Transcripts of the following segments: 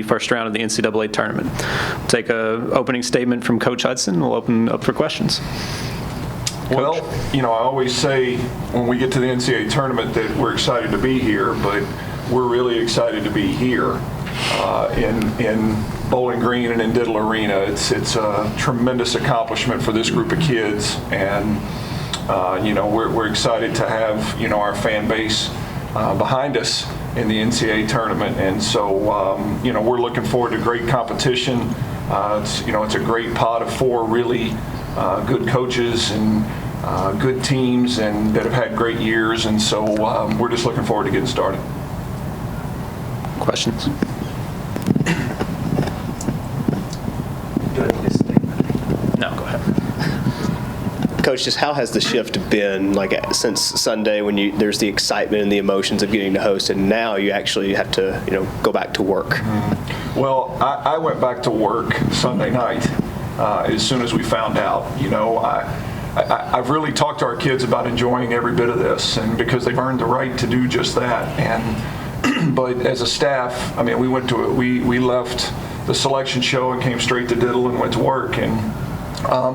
first round of the NCAA tournament. We'll take a opening statement from Coach Hudson. We'll open up for questions. Well, I always say when we get to the NCAA tournament that we're excited to be here, but we're really excited to be here in Bowling Green and in Diddle Arena. It's a tremendous accomplishment for this group of kids, and we're excited to have our fan base behind us in the NCAA tournament, and so we're looking forward to great competition. It's a great pot of four really good coaches and good teams and that have had great years, and so we're just looking forward to getting started. Questions? No, go ahead. Coach, just how has the shift been, since Sunday when there's the excitement and the emotions of getting to host, and now you actually have to, go back to work? Well, I went back to work Sunday night as soon as we found out. I've really talked to our kids about enjoying every bit of this, and because they've earned the right to do just that. And but as a staff, we went to it. We left the selection show and came straight to Diddle and went to work. And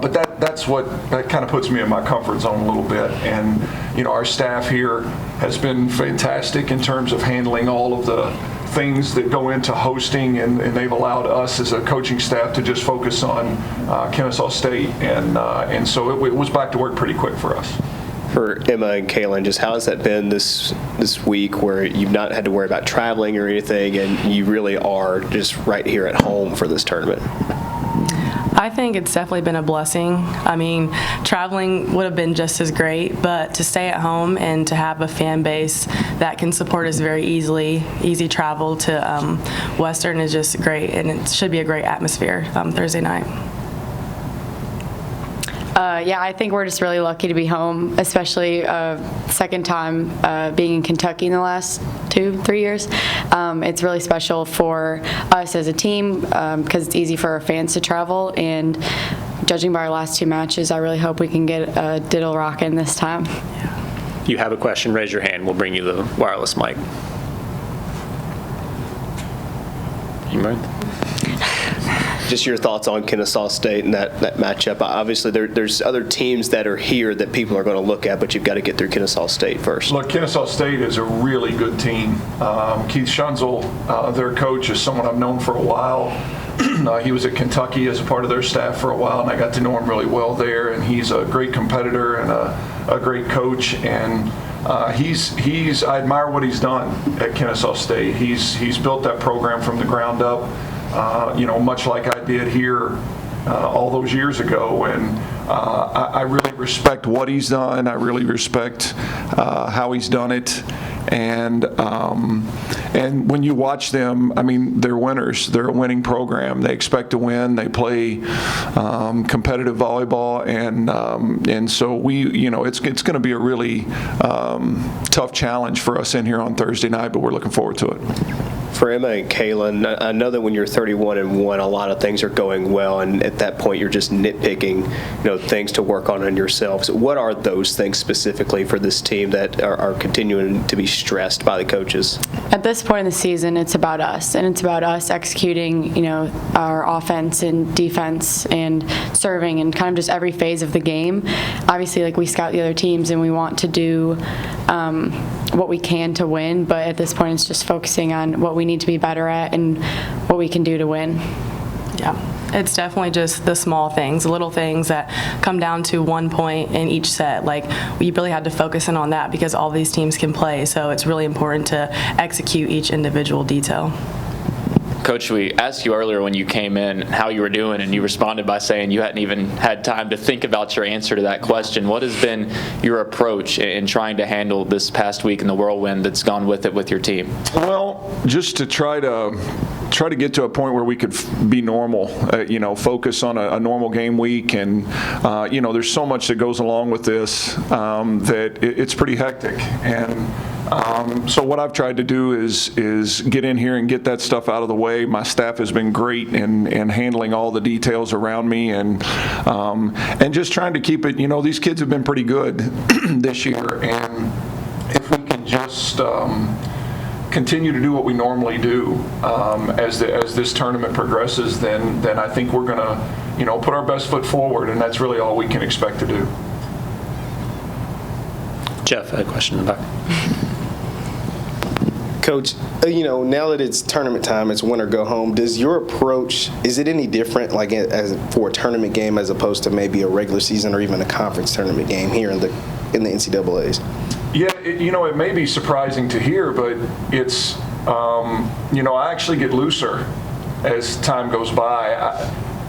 but that kind of puts me in my comfort zone a little bit. And our staff here has been fantastic in terms of handling all of the things that go into hosting, and they've allowed us as a coaching staff to just focus on Kennesaw State, and so it was back to work pretty quick for us. For Emma and Kayland, just how has that been this week where you've not had to worry about traveling or anything, and you really are just right here at home for this tournament? I think it's definitely been a blessing. Traveling would have been just as great, but to stay at home and to have a fan base that can support us very easy travel to Western is just great, and it should be a great atmosphere Thursday night. I think we're just really lucky to be home, especially second time being in Kentucky in the last 2-3 years. It's really special for us as a team because it's easy for our fans to travel, and judging by our last 2 matches, I really hope we can get a Diddle rockin' this time. If you have a question, raise your hand. We'll bring you the wireless mic. Just your thoughts on Kennesaw State and that matchup. Obviously, there's other teams that are here that people are going to look at, but you've got to get through Kennesaw State first. Look, Kennesaw State is a really good team. Keith Schunzel, their coach, is someone I've known for a while. He was at Kentucky as a part of their staff for a while, and I got to know him really well there. And he's a great competitor and a great coach. And I admire what he's done at Kennesaw State. He's built that program from the ground up. Much like I did here all those years ago, and I really respect what he's done. I really respect how he's done it, and when you watch them, they're winners. They're a winning program. They expect to win. They play competitive volleyball, and so it's going to be a really tough challenge for us in here on Thursday night, but we're looking forward to it. For Emma and Kayland, I know that when you're 31-1, a lot of things are going well, and at that point you're just nitpicking, things to work on in yourselves. What are those things specifically for this team that are continuing to be stressed by the coaches? At this point in the season, it's about us, and it's about us executing, our offense and defense and serving and kind of just every phase of the game. Obviously, we scout the other teams and we want to do what we can to win, but at this point it's just focusing on what we need to be better at and what we can do to win. Yeah, it's definitely just the small things, the little things that come down to 1 point in each set. We really had to focus in on that because all these teams can play, so it's really important to execute each individual detail. Coach, we asked you earlier when you came in how you were doing, and you responded by saying you hadn't even had time to think about your answer to that question. What has been your approach in trying to handle this past week and the whirlwind that's gone with it with your team? Well, just to try to get to a point where we could be normal, focus on a normal game week, and there's so much that goes along with this that it's pretty hectic, and so what I've tried to do is get in here and get that stuff out of the way. My staff has been great in handling all the details around me, and just trying to keep it. These kids have been pretty good this year, and if we can just continue to do what we normally do as this tournament progresses, then I think we're going to, put our best foot forward, and that's really all we can expect to do. Jeff, I had a question in the back. Coach, now that it's tournament time, it's win or go home, does your approach, is it any different like as for a tournament game as opposed to maybe a regular season or even a conference tournament game here in the NCAAs? Yeah, it may be surprising to hear, but it's, I actually get looser as time goes by.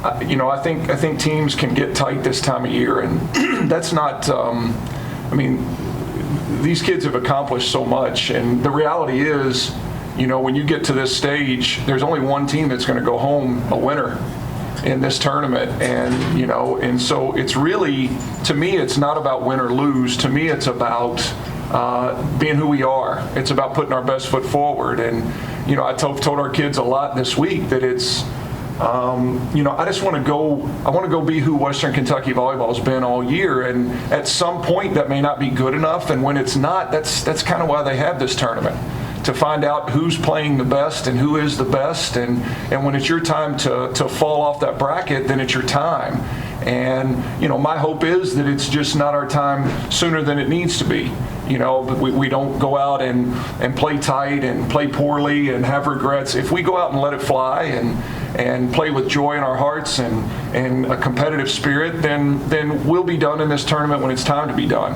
I think teams can get tight this time of year, and that's not, these kids have accomplished so much, and the reality is, when you get to this stage, there's only one team that's going to go home a winner in this tournament, and so it's really, to me, it's not about win or lose. To me, it's about being who we are. It's about putting our best foot forward, and I told our kids a lot this week that it's. I just want to go. I want to go be who Western Kentucky volleyball has been all year. And at some point, that may not be good enough. And when it's not, that's kind of why they have this tournament, to find out who's playing the best and who is the best. And when it's your time to fall off that bracket, then it's your time. And my hope is that it's just not our time sooner than it needs to be. We don't go out and play tight and play poorly and have regrets. If we go out and let it fly and play with joy in our hearts and a competitive spirit, then we'll be done in this tournament when it's time to be done.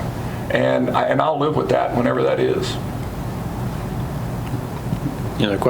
And I'll live with that whenever that is. Any other questions?